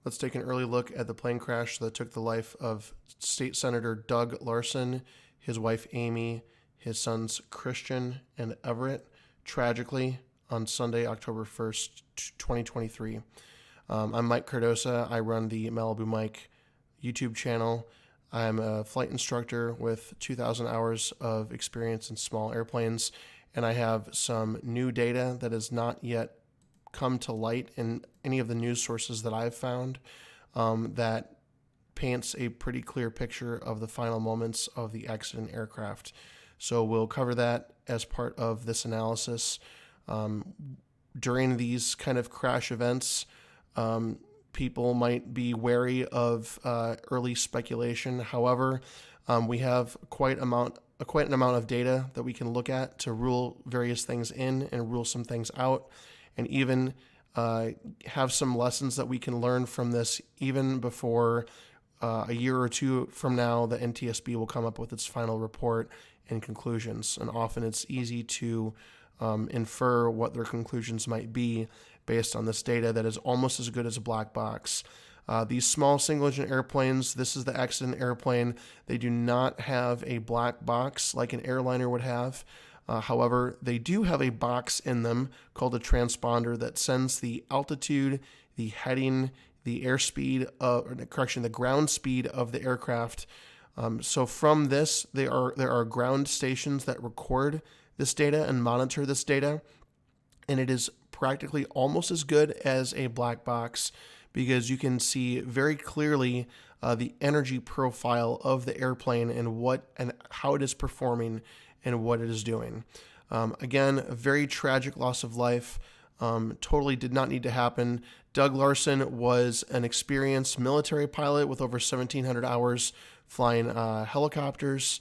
Let's take an early look at the plane crash that took the life of State Senator Doug Larsen, his wife Amy, his sons Christian and Everett, tragically on Sunday, October 1st, 2023. I'm Mike Cardosa. I run the Malibu Mike YouTube channel. I'm a flight instructor with 2,000 hours of experience in small airplanes, and I have some new data that has not yet come to light in any of the news sources that I've found that paints a pretty clear picture of the final moments of the accident aircraft. So we'll cover that as part of this analysis. During these kind of crash events, people might be wary of early speculation. However, we have quite an amount of data that we can look at to rule various things in and rule some things out, and even have some lessons that we can learn from this even before a year or two from now the NTSB will come up with its final report and conclusions. And often it's easy to infer what their conclusions might be based on this data that is almost as good as a black box. These small single-engine airplanes, this is the accident airplane, they do not have a black box like an airliner would have. However, they do have a box in them called a transponder that sends the altitude, the heading, the airspeed, the ground speed of the aircraft. So from this, there are ground stations that record this data and monitor this data, and it is practically almost as good as a black box because you can see very clearly the energy profile of the airplane and how it is performing and what it is doing. Again, a very tragic loss of life. Totally did not need to happen. Doug Larsen was an experienced military pilot with over 1,700 hours flying helicopters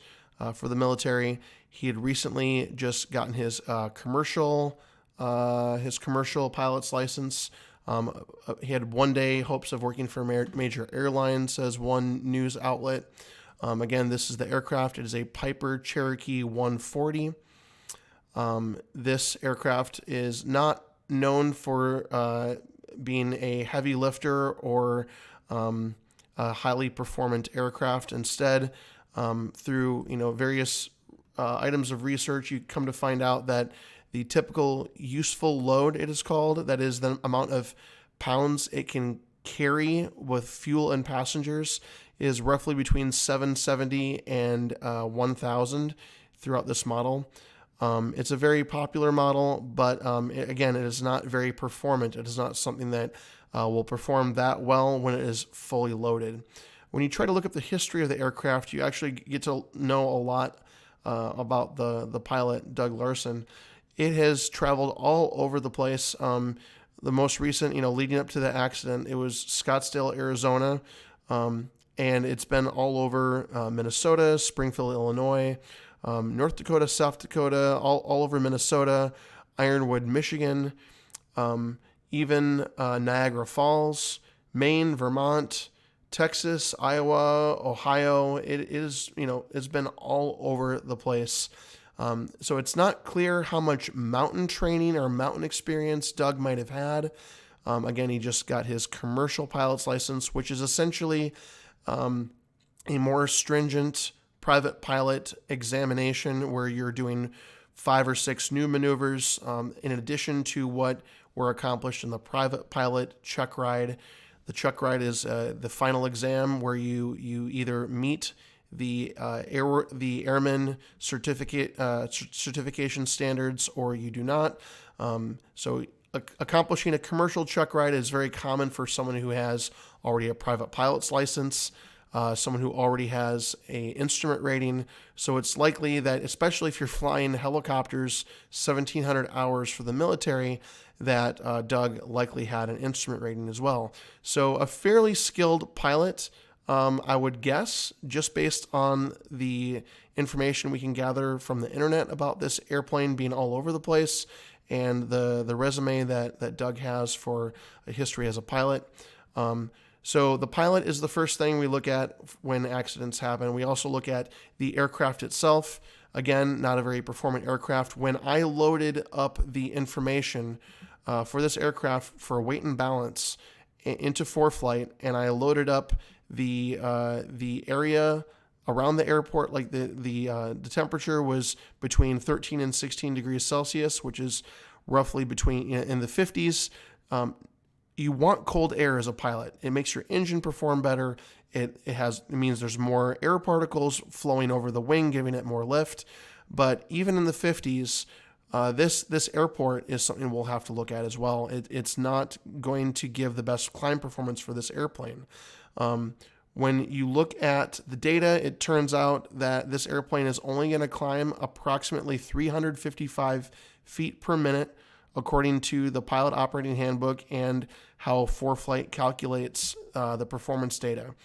for the military. He had recently just gotten his commercial pilot's license. He had one day hopes of working for a major airline, says one news outlet. Again, this is the aircraft. It is a Piper Cherokee 140. This aircraft is not known for being a heavy lifter or a highly performant aircraft. Instead, through various items of research, you come to find out that the typical useful load, it is called, that is the amount of pounds it can carry with fuel and passengers, is roughly between 770 and 1,000 throughout this model. It's a very popular model, but again, it is not very performant. It is not something that will perform that well when it is fully loaded. When you try to look up the history of the aircraft, you actually get to know a lot about the pilot, Doug Larsen. It has traveled all over the place. The most recent, leading up to the accident, it was Scottsdale, Arizona, and it's been all over Minnesota, Springfield, Illinois, North Dakota, South Dakota, all over Minnesota, Ironwood, Michigan, even Niagara Falls, Maine, Vermont, Texas, Iowa, Ohio. It's been all over the place. So it's not clear how much mountain training or mountain experience Doug might have had. Again, he just got his commercial pilot's license, which is essentially a more stringent private pilot examination where you're doing 5 or 6 new maneuvers in addition to what were accomplished in the private pilot check ride. The check ride is the final exam where you either meet the airman certification standards or you do not. So accomplishing a commercial check ride is very common for someone who has already a private pilot's license, someone who already has a instrument rating. So it's likely that, especially if you're flying helicopters 1,700 hours for the military, that Doug likely had an instrument rating as well. So a fairly skilled pilot, I would guess, just based on the information we can gather from the internet about this airplane being all over the place and the resume that Doug has for a history as a pilot. So the pilot is the first thing we look at when accidents happen. We also look at the aircraft itself. Again, not a very performant aircraft. When I loaded up the information for this aircraft for weight and balance into ForeFlight, and I loaded up the area around the airport. Like the temperature was between 13 and 16 degrees Celsius, which is roughly between in the 50s. You want cold air as a pilot. It makes your engine perform better. It means there's more air particles flowing over the wing, giving it more lift. But even in the 50s, this airport is something we'll have to look at as well. It's not going to give the best climb performance for this airplane. When you look at the data, it turns out that this airplane is only going to climb approximately 355 feet per minute, according to the pilot operating handbook and how ForeFlight calculates the performance data.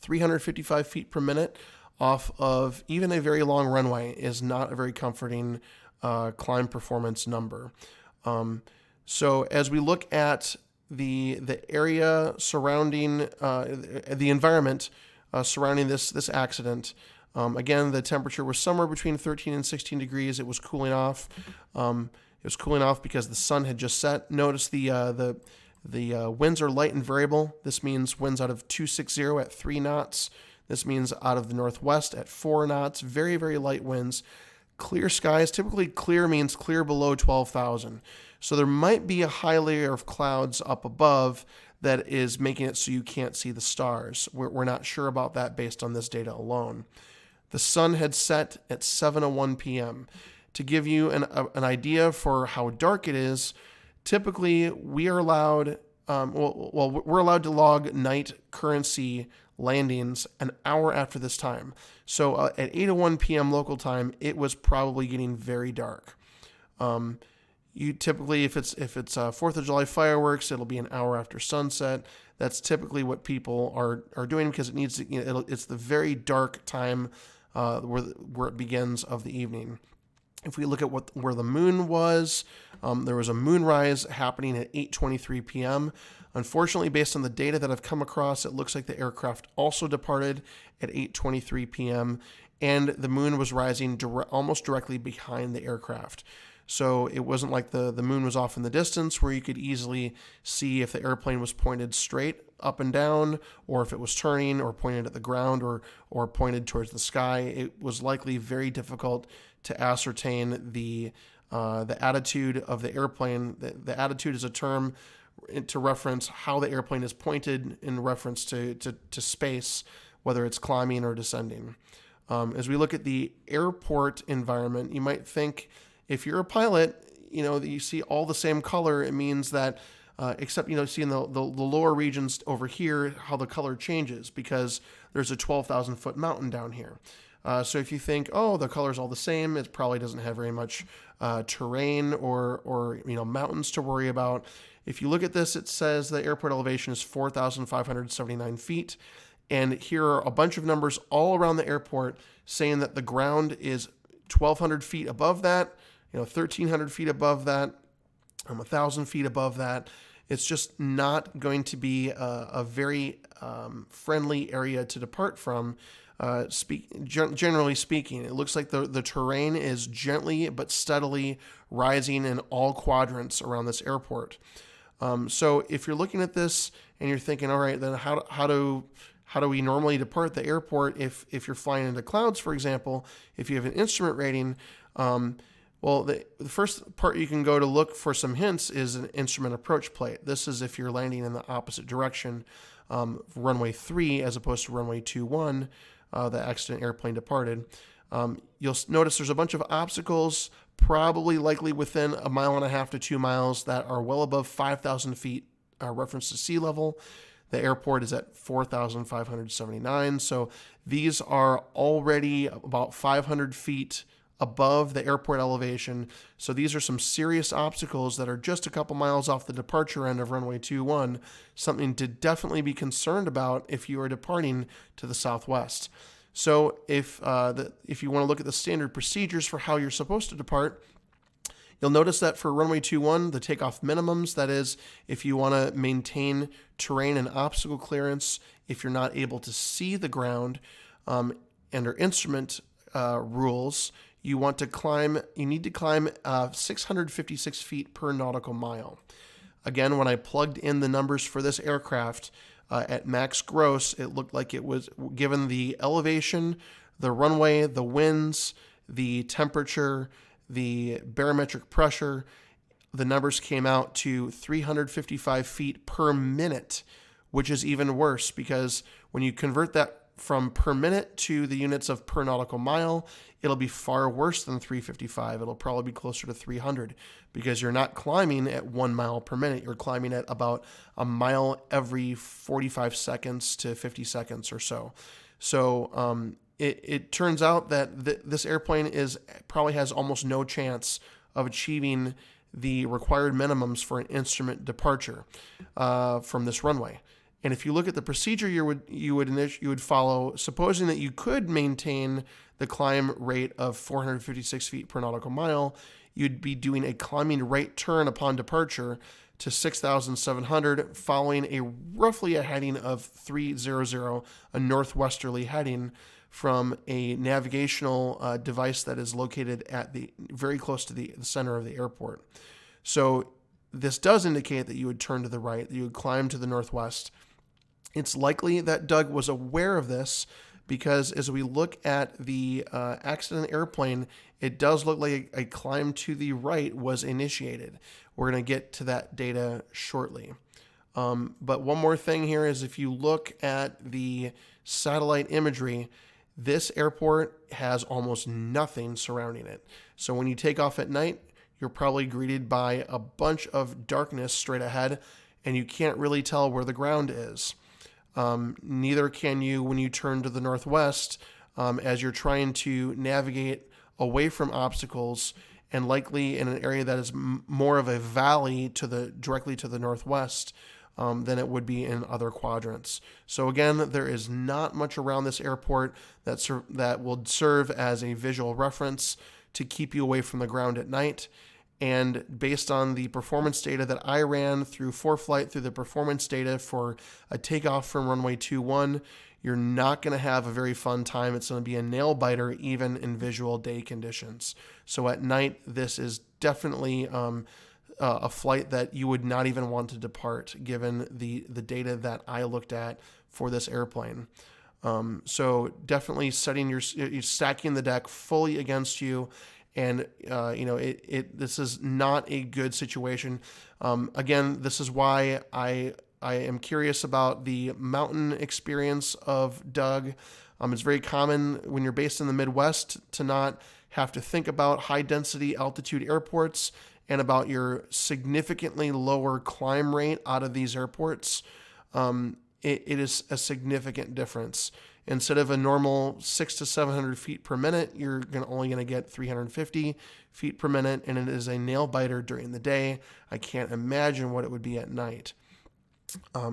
355 feet per minute off of even a very long runway is not a very comforting climb performance number. So as we look at the area surrounding the environment surrounding this accident, again, the temperature was somewhere between 13 and 16 degrees. It was cooling off. It was cooling off because the sun had just set. Notice the winds are light and variable. This means winds out of 260 at 3 knots. This means out of the northwest at 4 knots. Very, very light winds. Clear skies. Typically, clear means clear below 12,000. So there might be a high layer of clouds up above that is making it so you can't see the stars. We're not sure about that based on this data alone. The sun had set at 7:01 p.m. To give you an idea for how dark it is, typically we are allowed, we're allowed to log night currency landings an hour after this time. So at 8:01 p.m. local time, it was probably getting very dark. You typically, if it's 4th of July fireworks, it'll be an hour after sunset. That's typically what people are doing because it needs to, it's the very dark time where it begins of the evening. If we look at where the moon was, there was a moonrise happening at 8:23 p.m. Unfortunately, based on the data that I've come across, it looks like the aircraft also departed at 8:23 p.m. and the moon was rising almost directly behind the aircraft. So it wasn't like the moon was off in the distance where you could easily see if the airplane was pointed straight up and down, or if it was turning or pointed at the ground or pointed towards the sky. It was likely very difficult to ascertain the attitude of the airplane. The attitude is a term to reference how the airplane is pointed in reference to space, whether it's climbing or descending. As we look at the airport environment, you might think if you're a pilot, you see all the same color. It means that, except, see in the lower regions over here, how the color changes because there's a 12,000 foot mountain down here. So if you think, oh, the color's all the same, it probably doesn't have very much terrain or mountains to worry about. If you look at this, it says the airport elevation is 4,579 feet. And here are a bunch of numbers all around the airport saying that the ground is 1,200 feet above that, 1,300 feet above that, 1,000 feet above that. It's just not going to be a very friendly area to depart from. Generally speaking, it looks like the terrain is gently but steadily rising in all quadrants around this airport. So if you're looking at this and you're thinking, all right, then how do we normally depart the airport if you're flying into clouds, for example, if you have an instrument rating? Well, the first part you can go to look for some hints is an instrument approach plate. This is if you're landing in the opposite direction, runway 3 as opposed to runway 21, the accident airplane departed. You'll notice there's a bunch of obstacles, probably likely within 1.5 miles to 2 miles, that are well above 5,000 feet reference to sea level. The airport is at 4,579. So these are already about 500 feet above the airport elevation. So these are some serious obstacles that are just a couple miles off the departure end of runway 21, something to definitely be concerned about if you are departing to the southwest. So if you want to look at the standard procedures for how you're supposed to depart, you'll notice that for runway 21, the takeoff minimums, that is, if you want to maintain terrain and obstacle clearance, if you're not able to see the ground, under instrument rules, you need to climb 656 feet per nautical mile. Again, when I plugged in the numbers for this aircraft at max gross, it looked like it was, given the elevation, the runway, the winds, the temperature, the barometric pressure, the numbers came out to 355 feet per minute, which is even worse because when you convert that from per minute to the units of per nautical mile, it'll be far worse than 355. It'll probably be closer to 300 because you're not climbing at 1 mile per minute. You're climbing at about a mile every 45 seconds to 50 seconds or so. So it turns out that this airplane probably has almost no chance of achieving the required minimums for an instrument departure from this runway. And if you look at the procedure you would follow, supposing that you could maintain the climb rate of 456 feet per nautical mile, you'd be doing a climbing right turn upon departure to 6,700, following roughly a heading of 300, a northwesterly heading from a navigational device that is located at very close to the center of the airport. So this does indicate that you would turn to the right, that you would climb to the northwest. It's likely that Doug was aware of this because as we look at the accident airplane, it does look like a climb to the right was initiated. We're going to get to that data shortly. But one more thing here is if you look at the satellite imagery, this airport has almost nothing surrounding it. So when you take off at night, you're probably greeted by a bunch of darkness straight ahead, and you can't really tell where the ground is. Neither can you when you turn to the northwest as you're trying to navigate away from obstacles and likely in an area that is more of a valley directly to the northwest than it would be in other quadrants. So again, there is not much around this airport that will serve as a visual reference to keep you away from the ground at night. And based on the performance data that I ran through ForeFlight, through the performance data for a takeoff from runway 21, you're not going to have a very fun time. It's going to be a nail biter even in visual day conditions. So at night, this is definitely a flight that you would not even want to depart given the data that I looked at for this airplane. So definitely you're stacking the deck fully against you. And, this is not a good situation. Again, this is why I am curious about the mountain experience of Doug. It's very common when you're based in the Midwest to not have to think about high density altitude airports and about your significantly lower climb rate out of these airports. It is a significant difference. Instead of a normal 600 to 700 feet per minute, you're only going to get 350 feet per minute, and it is a nail biter during the day. I can't imagine what it would be at night.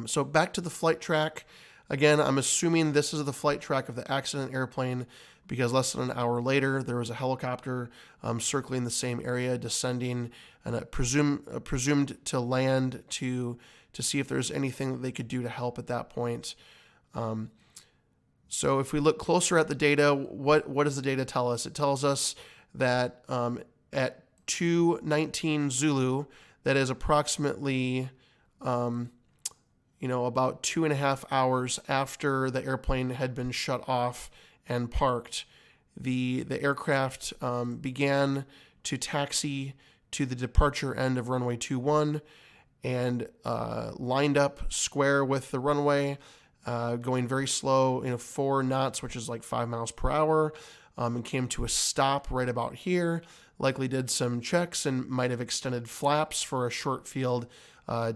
So back to the flight track. Again, I'm assuming this is the flight track of the accident airplane because less than an hour later, there was a helicopter circling the same area, descending, and presumed to land to see if there's anything that they could do to help at that point. So if we look closer at the data, what does the data tell us? It tells us that at 2:19 Zulu, that is approximately about 2.5 hours after the airplane had been shut off and parked, the aircraft began to taxi to the departure end of runway 21 and lined up square with the runway, going very slow, 4 knots, which is like 5 miles per hour, and came to a stop right about here. Likely did some checks and might have extended flaps for a short field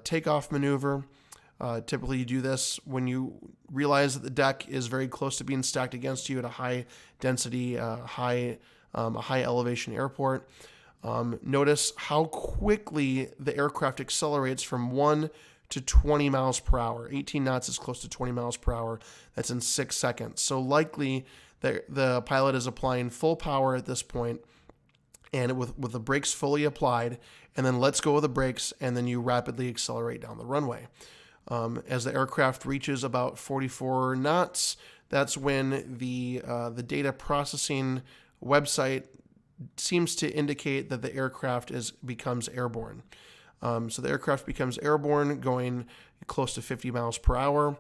takeoff maneuver. Typically you do this when you realize that the deck is very close to being stacked against you at a high density, a high elevation airport. Notice how quickly the aircraft accelerates from 1 to 20 miles per hour. 18 knots is close to 20 miles per hour. That's in 6 seconds. So likely the pilot is applying full power at this point and with the brakes fully applied, and then lets go of the brakes, and then you rapidly accelerate down the runway. As the aircraft reaches about 44 knots, that's when the data processing website seems to indicate that the aircraft becomes airborne. So the aircraft becomes airborne, going close to 50 miles per hour.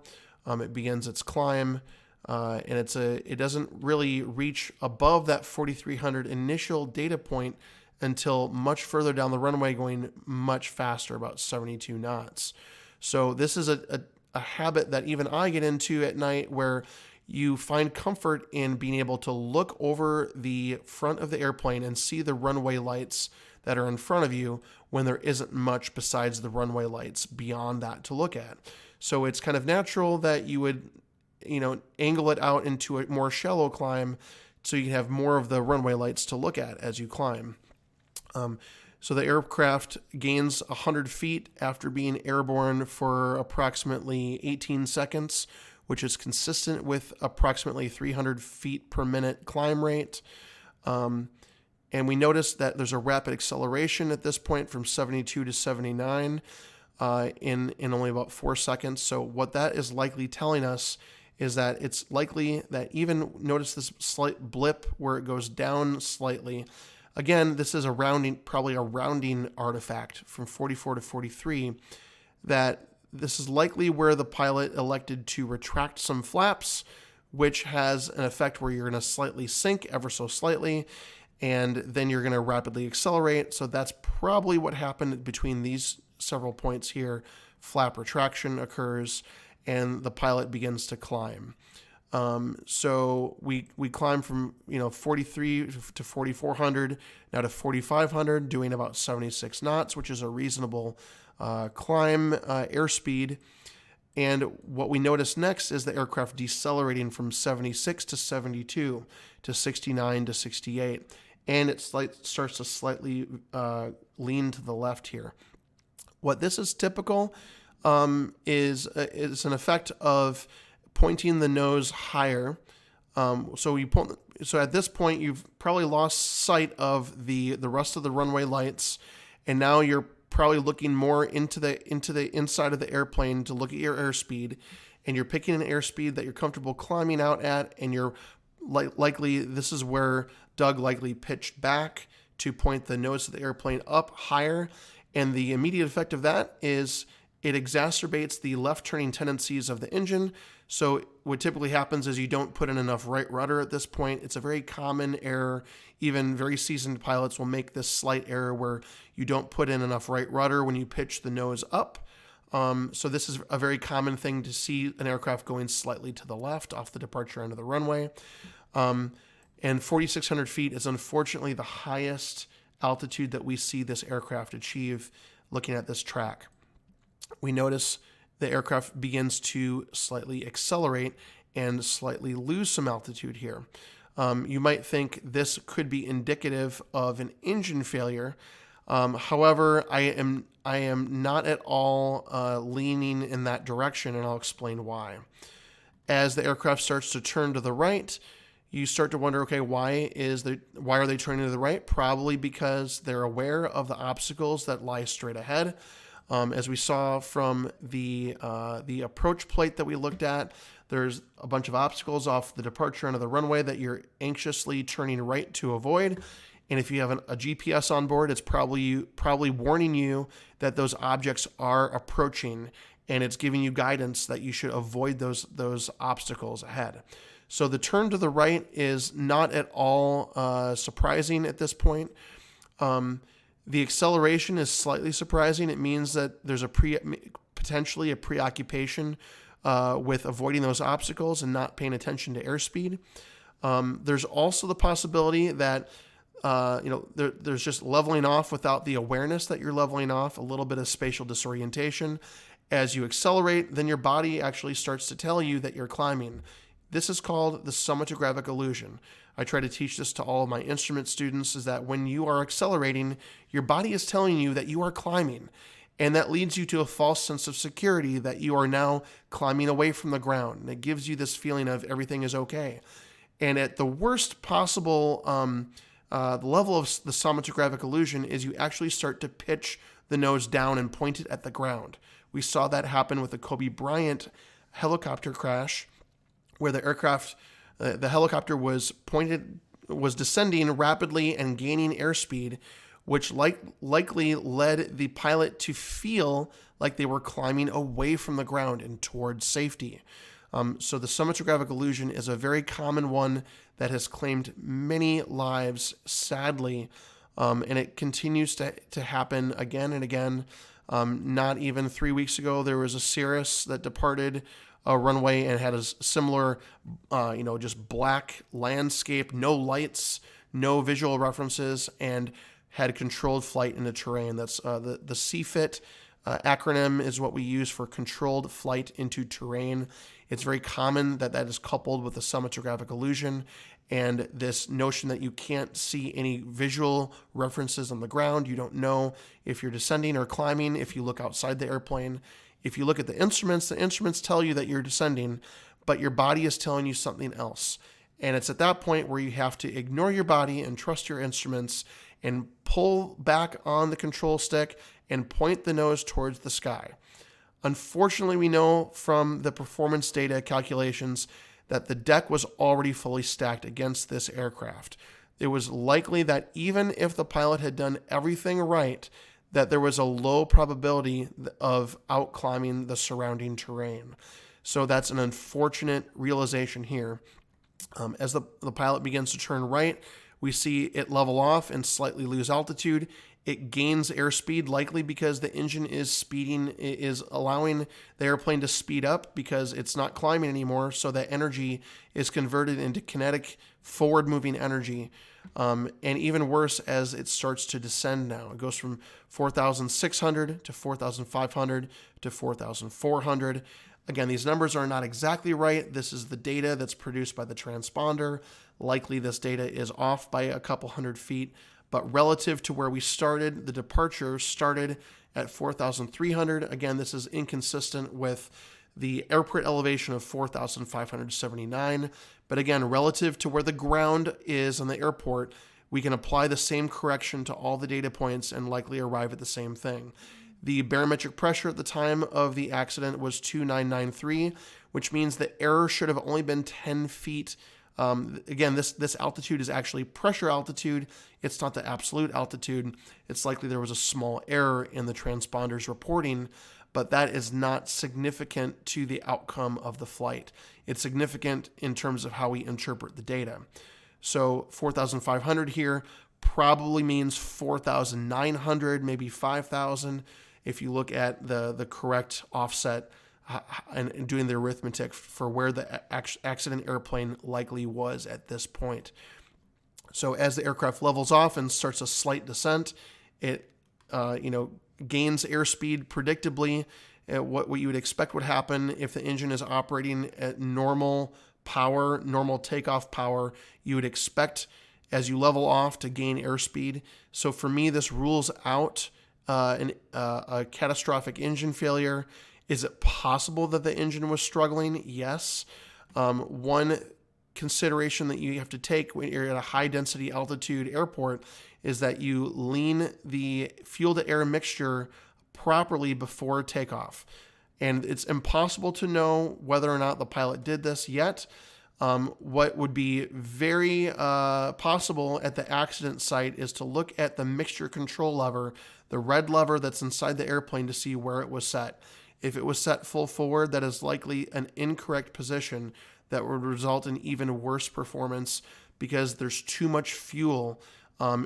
It begins its climb, and it doesn't really reach above that 4,300 initial data point until much further down the runway, going much faster, about 72 knots. So this is a habit that even I get into at night, where you find comfort in being able to look over the front of the airplane and see the runway lights that are in front of you when there isn't much besides the runway lights beyond that to look at. So it's kind of natural that you would, angle it out into a more shallow climb so you can have more of the runway lights to look at as you climb. So the aircraft gains 100 feet after being airborne for approximately 18 seconds, which is consistent with approximately 300 feet per minute climb rate. And we notice that there's a rapid acceleration at this point from 72 to 79 in only about 4 seconds. So what that is likely telling us is that it's likely that, even notice this slight blip where it goes down slightly. Again, this is probably a rounding artifact from 44 to 43, that this is likely where the pilot elected to retract some flaps, which has an effect where you're going to slightly sink ever so slightly, and then you're going to rapidly accelerate. So that's probably what happened between these several points here. Flap retraction occurs, and the pilot begins to climb. So we climb from 43 to 4,400, now to 4,500, doing about 76 knots, which is a reasonable climb airspeed. And what we notice next is the aircraft decelerating from 76 to 72 to 69 to 68, and it starts to slightly lean to the left here. What this is typical is an effect of pointing the nose higher. So at this point, you've probably lost sight of the rest of the runway lights, and now you're probably looking more into the inside of the airplane to look at your airspeed, and you're picking an airspeed that you're comfortable climbing out at, and you're likely, this is where Doug likely pitched back to point the nose of the airplane up higher, and the immediate effect of that is it exacerbates the left turning tendencies of the engine. So what typically happens is you don't put in enough right rudder at this point. It's a very common error. Even very seasoned pilots will make this slight error where you don't put in enough right rudder when you pitch the nose up. So this is a very common thing to see an aircraft going slightly to the left off the departure end of the runway. And 4,600 feet is unfortunately the highest altitude that we see this aircraft achieve looking at this track. We notice the aircraft begins to slightly accelerate and slightly lose some altitude here. You might think this could be indicative of an engine failure. However, I am not at all leaning in that direction, and I'll explain why. As the aircraft starts to turn to the right, you start to wonder, okay, why are they turning to the right? Probably because they're aware of the obstacles that lie straight ahead. As we saw from the approach plate that we looked at, there's a bunch of obstacles off the departure end of the runway that you're anxiously turning right to avoid. And if you have a GPS on board, it's probably warning you that those objects are approaching, and it's giving you guidance that you should avoid those obstacles ahead. So the turn to the right is not at all surprising at this point. The acceleration is slightly surprising. It means that there's potentially a preoccupation with avoiding those obstacles and not paying attention to airspeed. There's also the possibility that there's just leveling off without the awareness that you're leveling off, a little bit of spatial disorientation. As you accelerate, then your body actually starts to tell you that you're climbing. This is called the somatogravic illusion. I try to teach this to all of my instrument students, is that when you are accelerating, your body is telling you that you are climbing. And that leads you to a false sense of security that you are now climbing away from the ground. And it gives you this feeling of everything is okay. And at the worst possible the level of the somatogravic illusion is you actually start to pitch the nose down and point it at the ground. We saw that happen with the Kobe Bryant helicopter crash, where the helicopter was descending rapidly and gaining airspeed which likely led the pilot to feel like they were climbing away from the ground and towards safety. So the summatrogravic illusion is a very common one that has claimed many lives, sadly, and it continues to happen again and again. Not even 3 weeks ago, there was a Cirrus that departed a runway and had a similar, just black landscape, no lights, no visual references, and had controlled flight into terrain. That's the CFIT acronym is what we use for controlled flight into terrain. It's very common that is coupled with a summatrogravic illusion and this notion that you can't see any visual references on the ground. You don't know if you're descending or climbing if you look outside the airplane. If you look at the instruments tell you that you're descending, but your body is telling you something else. And it's at that point where you have to ignore your body and trust your instruments and pull back on the control stick and point the nose towards the sky. Unfortunately, we know from the performance data calculations that the deck was already fully stacked against this aircraft. It was likely that even if the pilot had done everything right, that there was a low probability of outclimbing the surrounding terrain. So that's an unfortunate realization here. As the pilot begins to turn right, we see it level off and slightly lose altitude. It gains airspeed, likely because the engine is allowing the airplane to speed up because it's not climbing anymore. So that energy is converted into kinetic forward-moving energy. And even worse as it starts to descend now. It goes from 4,600 to 4,500 to 4,400. Again, these numbers are not exactly right. This is the data that's produced by the transponder. Likely this data is off by a couple hundred feet. But relative to where we started, the departure started at 4,300. Again, this is inconsistent with the airport elevation of 4,579. But again, relative to where the ground is on the airport, we can apply the same correction to all the data points and likely arrive at the same thing. The barometric pressure at the time of the accident was 2,993, which means the error should have only been 10 feet. Again, this altitude is actually pressure altitude. It's not the absolute altitude. It's likely there was a small error in the transponder's reporting, but that is not significant to the outcome of the flight. It's significant in terms of how we interpret the data. So 4,500 here probably means 4,900, maybe 5,000 if you look at the correct offset and doing the arithmetic for where the accident airplane likely was at this point. So as the aircraft levels off and starts a slight descent, it gains airspeed predictably. What you would expect would happen if the engine is operating at normal power, normal takeoff power, you would expect as you level off to gain airspeed. So for me, this rules out a catastrophic engine failure. Is it possible that the engine was struggling? Yes. One consideration that you have to take when you're at a high density altitude airport is that you lean the fuel to air mixture properly before takeoff. And it's impossible to know whether or not the pilot did this yet. What would be very possible at the accident site is to look at the mixture control lever, the red lever that's inside the airplane, to see where it was set. If it was set full forward, that is likely an incorrect position that would result in even worse performance because there's too much fuel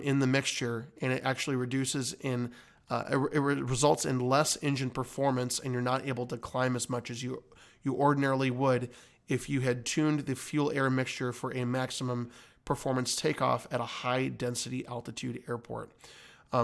in the mixture, and it actually reduces in it results in less engine performance, and you're not able to climb as much as you ordinarily would if you had tuned the fuel-air mixture for a maximum performance takeoff at a high-density altitude airport.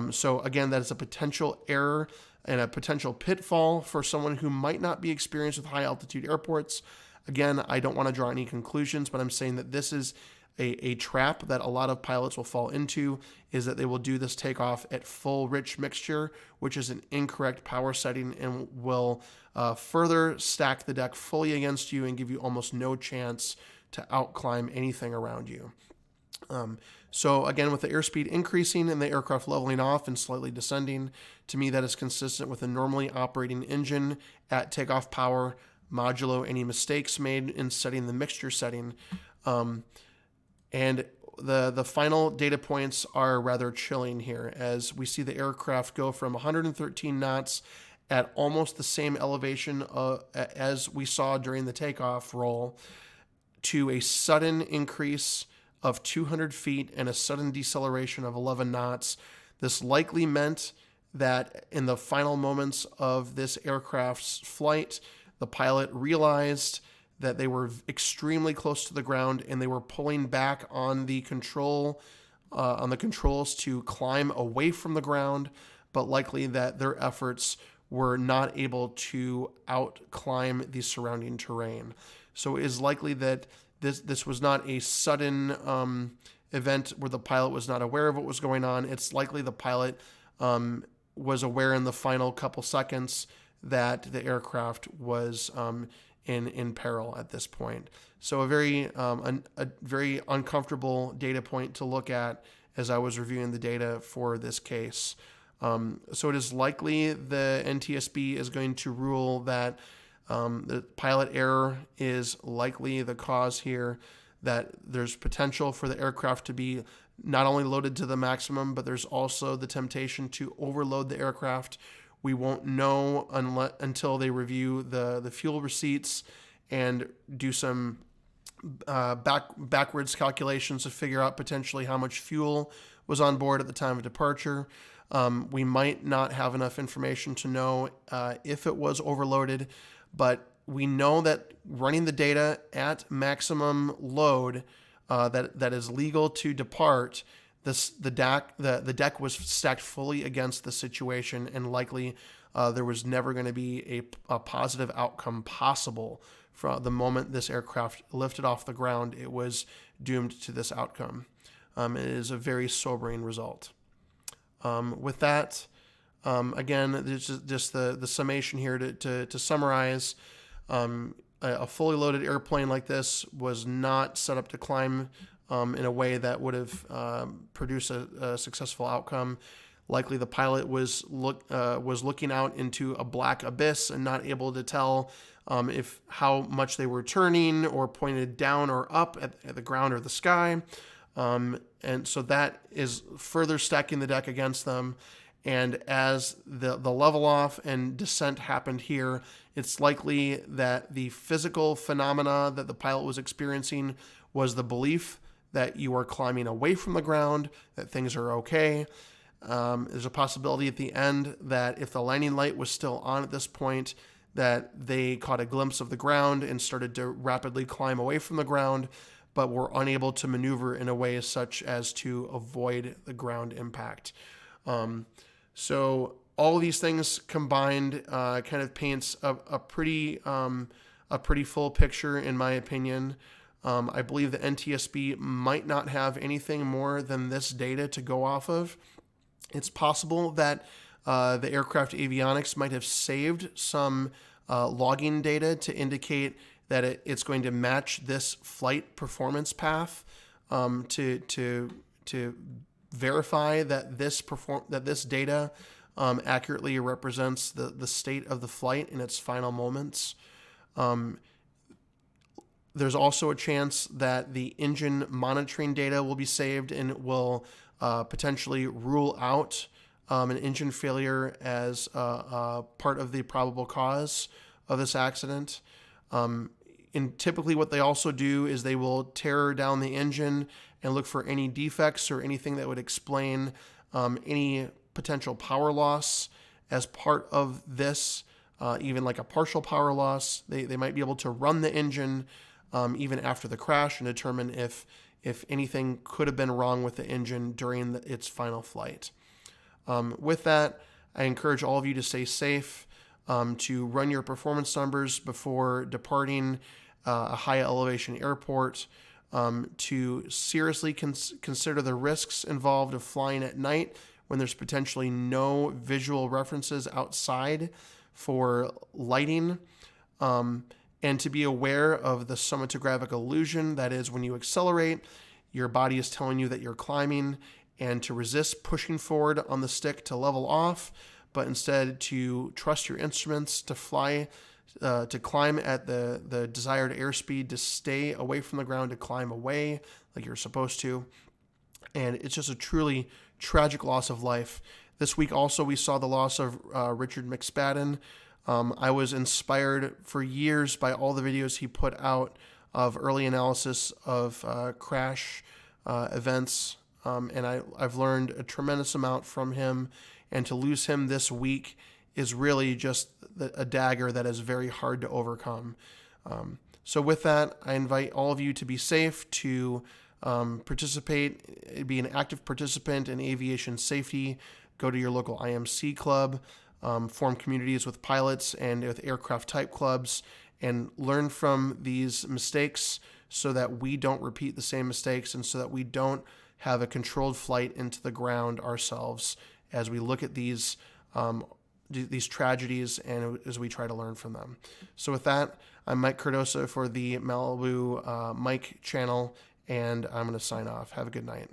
So again, that is a potential error and a potential pitfall for someone who might not be experienced with high-altitude airports. Again, I don't want to draw any conclusions, but I'm saying that this is a trap that a lot of pilots will fall into, is that they will do this takeoff at full rich mixture, which is an incorrect power setting and will further stack the deck fully against you and give you almost no chance to outclimb anything around you. So again, with the airspeed increasing and the aircraft leveling off and slightly descending, to me that is consistent with a normally operating engine at takeoff power, modulo any mistakes made in setting the mixture setting. And the final data points are rather chilling here, as we see the aircraft go from 113 knots at almost the same elevation as we saw during the takeoff roll to a sudden increase of 200 feet and a sudden deceleration of 11 knots. This likely meant that in the final moments of this aircraft's flight, the pilot realized that they were extremely close to the ground and they were pulling back on the controls to climb away from the ground, but likely that their efforts were not able to outclimb the surrounding terrain. So it is likely that this was not a sudden event where the pilot was not aware of what was going on. It's likely the pilot was aware in the final couple seconds that the aircraft was in peril at this point. So a very uncomfortable data point to look at as I was reviewing the data for this case. So it is likely the NTSB is going to rule that the pilot error is likely the cause here, that there's potential for the aircraft to be not only loaded to the maximum, but there's also the temptation to overload the aircraft. We won't know until they review the fuel receipts and do some backwards calculations to figure out potentially how much fuel was on board at the time of departure. We might not have enough information to know if it was overloaded, but we know that running the data at maximum load that is legal to depart, the deck was stacked fully against the situation, and likely there was never going to be a positive outcome possible from the moment this aircraft lifted off the ground. It was doomed to this outcome. It is a very sobering result. With that, again, this is just the summation here to summarize. A fully loaded airplane like this was not set up to climb in a way that would have produced a successful outcome. Likely the pilot was looking out into a black abyss and not able to tell if how much they were turning or pointed down or up at the ground or the sky. And so that is further stacking the deck against them. And as the level off and descent happened here, it's likely that the physical phenomena that the pilot was experiencing was the belief that you are climbing away from the ground, that things are okay. There's a possibility at the end that if the landing light was still on at this point, that they caught a glimpse of the ground and started to rapidly climb away from the ground, but were unable to maneuver in a way such as to avoid the ground impact. So all of these things combined kind of paints a pretty full picture, in my opinion. I believe the NTSB might not have anything more than this data to go off of. It's possible that the aircraft avionics might have saved some logging data to indicate that it's going to match this flight performance path to verify that this data accurately represents the state of the flight in its final moments. There's also a chance that the engine monitoring data will be saved and will potentially rule out an engine failure as part of the probable cause of this accident. And typically what they also do is they will tear down the engine and look for any defects or anything that would explain any potential power loss as part of this, even like a partial power loss. They might be able to run the engine even after the crash and determine if anything could have been wrong with the engine during its final flight. With that, I encourage all of you to stay safe, to run your performance numbers before departing a high elevation airport, to seriously consider the risks involved of flying at night when there's potentially no visual references outside for lighting, and to be aware of the somatogravic illusion. That is, when you accelerate, your body is telling you that you're climbing, and to resist pushing forward on the stick to level off, but instead to trust your instruments to fly, to climb at the desired airspeed, to stay away from the ground, to climb away like you're supposed to. And it's just a truly tragic loss of life. This week also we saw the loss of Richard McSpadden. I was inspired for years by all the videos he put out of early analysis of crash events, and I've learned a tremendous amount from him, and to lose him this week is really just a dagger that is very hard to overcome. So with that, I invite all of you to be safe, to participate, be an active participant in aviation safety. Go to your local IMC club, form communities with pilots and with aircraft type clubs, and learn from these mistakes so that we don't repeat the same mistakes and so that we don't have a controlled flight into the ground ourselves as we look at these tragedies and as we try to learn from them. So with that, I'm Mike Cardosa for the Malibu Mike channel, and I'm going to sign off. Have a good night.